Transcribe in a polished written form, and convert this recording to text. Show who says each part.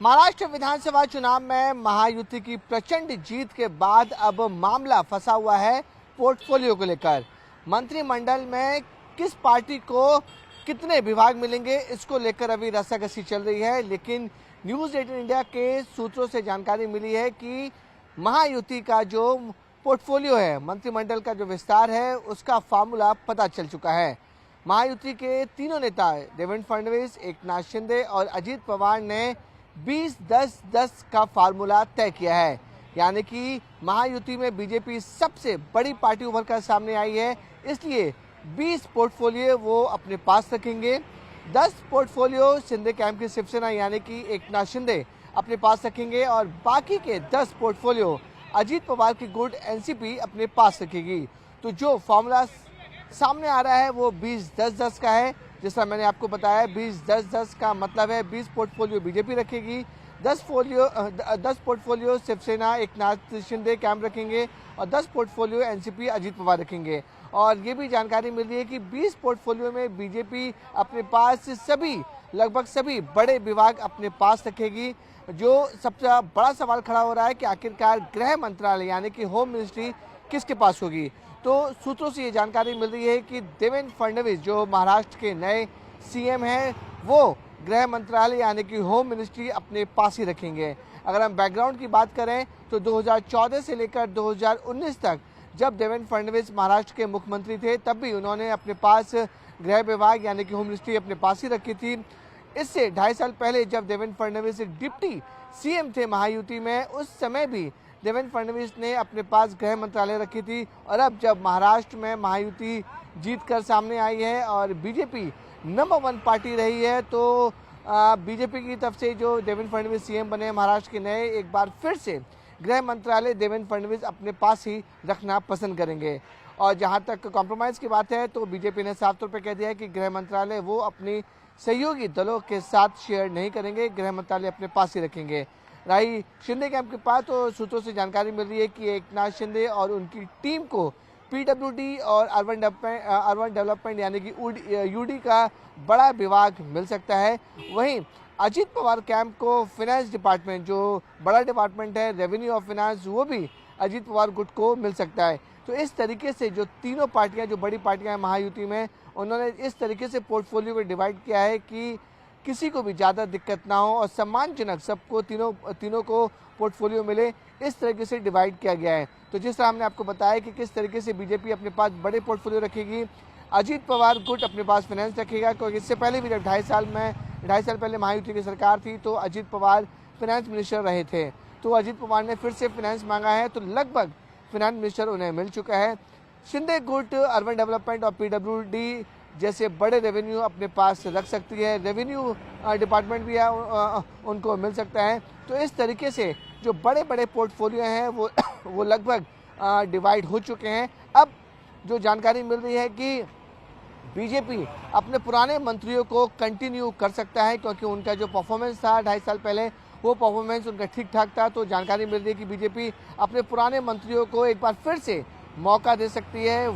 Speaker 1: महाराष्ट्र विधानसभा चुनाव में महायुति की प्रचंड जीत के बाद अब मामला फंसा हुआ है पोर्टफोलियो को लेकर। मंत्रिमंडल में किस पार्टी को कितने विभाग मिलेंगे, इसको लेकर अभी रस्साकसी चल रही है। लेकिन न्यूज़ 18 इंडिया के सूत्रों से जानकारी मिली है कि महायुति का जो पोर्टफोलियो है, मंत्रिमंडल का जो विस्तार है, उसका फार्मूला पता चल चुका है। महायुति के तीनों नेता देवेंद्र फडणवीस, एकनाथ शिंदे और अजित पवार ने 20-10-10 का फार्मूला तय किया है। यानी कि महायुति में बीजेपी सबसे बड़ी पार्टी उभर कर सामने आई है, इसलिए 20 पोर्टफोलियो वो अपने पास रखेंगे। 10 पोर्टफोलियो शिंदे कैंप की शिवसेना यानी कि एकनाथ शिंदे अपने पास रखेंगे और बाकी के 10 पोर्टफोलियो अजित पवार की गुट एनसीपी अपने पास रखेगी। तो जो फॉर्मूला सामने आ रहा है वो 20-10-10 का है। जिस तरह मैंने आपको बताया, 20-10-10 का मतलब है 20 पोर्टफोलियो बीजेपी रखेगी, 10 पोर्टफोलियो शिवसेना एकनाथ शिंदे कैंप रखेंगे और 10 पोर्टफोलियो एनसीपी अजित पवार रखेंगे। और ये भी जानकारी मिली है कि 20 पोर्टफोलियो में बीजेपी अपने पास लगभग सभी बड़े विभाग अपने पास रखेगी। जो सबसे बड़ा सवाल खड़ा हो रहा है कि आखिरकार गृह मंत्रालय यानी कि होम मिनिस्ट्री किसके पास होगी। तो सूत्रों से ये जानकारी मिल रही है कि देवेंद्र फडणवीस जो महाराष्ट्र के नए सीएम हैं, वो गृह मंत्रालय यानी कि होम मिनिस्ट्री अपने पास ही रखेंगे। अगर हम बैकग्राउंड की बात करें तो 2014 से लेकर 2019 तक जब देवेंद्र फडणवीस महाराष्ट्र के मुख्यमंत्री थे, तब भी उन्होंने अपने पास गृह विभाग यानी कि होम मिनिस्ट्री अपने पास ही रखी थी। इससे 2.5 साल पहले जब देवेंद्र फडणवीस डिप्टी सीएम थे महायुति में, उस समय भी देवेंद्र फडणवीस ने अपने पास गृह मंत्रालय रखी थी। और अब जब महाराष्ट्र में महायुति जीत कर सामने आई है और बीजेपी नंबर 1 पार्टी रही है, तो बीजेपी की तरफ से जो देवेंद्र फडणवीस सीएम बने महाराष्ट्र के नए, एक बार फिर से गृह मंत्रालय देवेंद्र फडणवीस अपने पास ही रखना पसंद करेंगे। और जहां तक कॉम्प्रोमाइज़ की बात है तो बीजेपी ने साफ तौर पर कह दिया है कि गृह मंत्रालय वो अपनी सहयोगी दलों के साथ शेयर नहीं करेंगे, गृह मंत्रालय अपने पास ही रखेंगे। रही शिंदे कैंप के पास, तो सूत्रों से जानकारी मिल रही है कि एकनाथ शिंदे और उनकी टीम को पीडब्ल्यूडी और अर्बन डेवलपमेंट यानी कि यूडी का बड़ा विभाग मिल सकता है। वहीं अजित पवार कैंप को फिनेंस डिपार्टमेंट, जो बड़ा डिपार्टमेंट है रेवेन्यू और फिनेंस, वो भी अजित पवार गुट को मिल सकता है। तो इस तरीके से जो तीनों पार्टियां, जो बड़ी पार्टियां हैं महायुति में, उन्होंने इस तरीके से पोर्टफोलियो को डिवाइड किया है कि किसी को भी ज़्यादा दिक्कत ना हो और सम्मानजनक सबको तीनों को पोर्टफोलियो मिले, इस तरीके से डिवाइड किया गया है। तो जिस तरह हमने आपको बताया कि किस तरीके से बीजेपी अपने पास बड़े पोर्टफोलियो रखेगी, अजित पवार गुट अपने पास फाइनेंस रखेगा, क्योंकि इससे पहले भी जब 2.5 साल पहले महायुति की सरकार थी तो अजित पवार फाइनेंस मिनिस्टर रहे थे। तो अजित पवार ने फिर से फाइनेंस मांगा है, तो लगभग फाइनेंस मिनिस्टर उन्हें मिल चुका है। शिंदे गुट अर्बन डेवलपमेंट और पीडब्ल्यूडी जैसे बड़े रेवेन्यू अपने पास रख सकती है, रेवेन्यू डिपार्टमेंट भी है उनको मिल सकता है। तो इस तरीके से जो बड़े बड़े पोर्टफोलियो हैं वो लगभग डिवाइड हो चुके हैं। अब जो जानकारी मिल रही है कि बीजेपी अपने पुराने मंत्रियों को कंटिन्यू कर सकता है, क्योंकि उनका जो परफॉर्मेंस था 2.5 साल पहले, वो परफॉर्मेंस उनका ठीक ठाक था। तो जानकारी मिल रही है कि बीजेपी अपने पुराने मंत्रियों को एक बार फिर से मौका दे सकती है।